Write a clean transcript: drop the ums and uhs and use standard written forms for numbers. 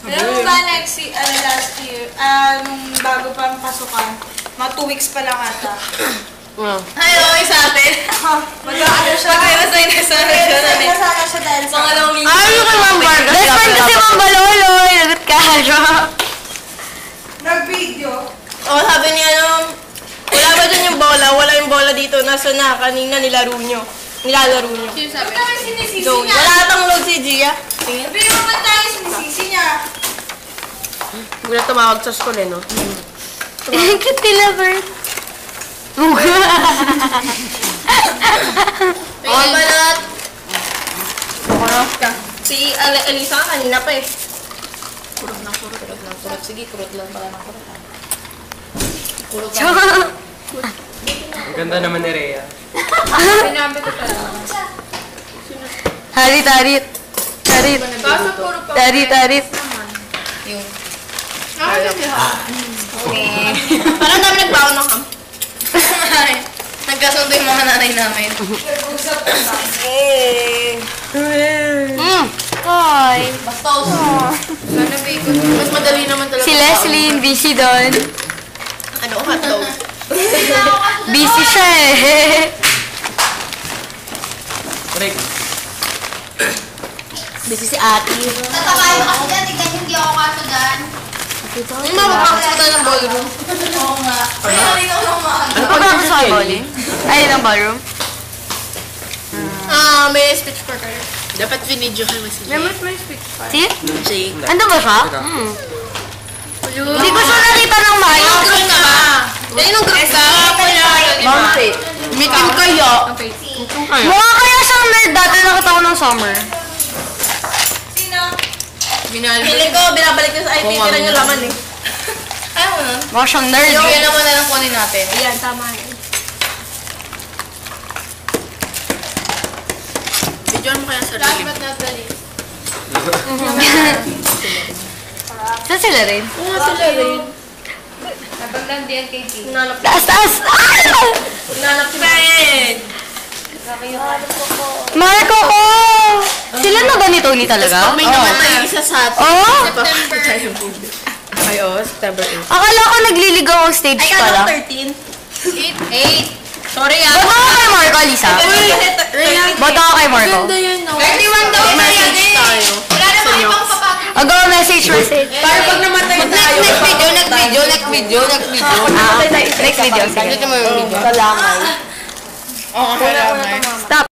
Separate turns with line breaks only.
Alam mo ba last year, nung bago pa ang pasukan, mga 2 weeks pa lang ata.
Ay, okay sa atin.
Mag-ano siya.
Mag-resign na sa
Mag-resign siya dahil sa...
pangalawang linggo.
Ay, yung kay Mamba. Best friend kasi Mamba Loloy. Lagot ka,
Nag-video.
Oh, sabi niya wala ba dyan yung bola? Wala yung bola dito. Nasa na, kanina nilalaro nyo.
Sino sabi? Ba't tayo sinisisi
So,
niya?
wala atang load si Gia.
Sabi mo ba't tayo sinisisi niya?
Hindi na tumawag sa school no?
Cute nila, Bert.
Oh, balat! Si Elisa kanina pa eh. Kurot lang. Sige, kurot lang pala ng kurot. Kurot lang.
Ang ganda naman ni Rhea.
Pinamit ko talaga.
Harit.
Basta puro pa.
Harit.
Yung... Parang dami nagbaon ng ham. Nagkasundo yung mga nanay namin.
Nag-usap ka ba?
Hi.
Basta sana bacon. Mas madali naman talaga.
Si Leslie, busy doon.
Ano, hotdog?
Busy siya eh.
Break.
Busy si Ate.
Tatawain mo kasi dyan, tignan yung hindi ako kasagan.
Yung mapapakot tayo ng ballroom.
Oo nga. Ay, halika ko lang maaga.
Ano
Ano ba sa bowling? Ay, ng ballroom.
May speech for kayo. Dapat vinidyohan mo si Jake.
May speech pa.
Si?
Jake.
Ando ba siya? Hindi ko siya nakita ng maayos.
Group ka ba? Nung group ka?
Bumpy.
May team kayo.
Mukha kaya siyang nerd dati nakita ko ng summer.
Sino?
Feeling ko, binabalik ko sa IT, tira nyo laman eh. Ayaw mo nun?
Mukha siyang nerd.
Yan naman na lang kunin natin.
Ayan, tama yun.
Videoan mo kaya sa
Last
rin.
but not the least.
Saan sila rin?
Oo, sila rin.
Nabaglandian kay T.
Nanap
Taas!
Nanap si Ben.
Marco ko! Sila na ba ni Tony talaga?
May namatay isa sa atin.
Oh!
Ay, September 8.
Akala ko nagliligaw ang stage
Ay,
pala.
kala 13. 8. Sorry
Ba't ako kay Marco, Lisa? Ba't ako kay Marco?
31 daw na yan eh.
Wala namang ibang papatong.
Agaw, message.
Para pag namatay tayo. Next video.
Next video, sige.
Dito mo yung video.
Salamat.
Oo, kailangan.
Stop.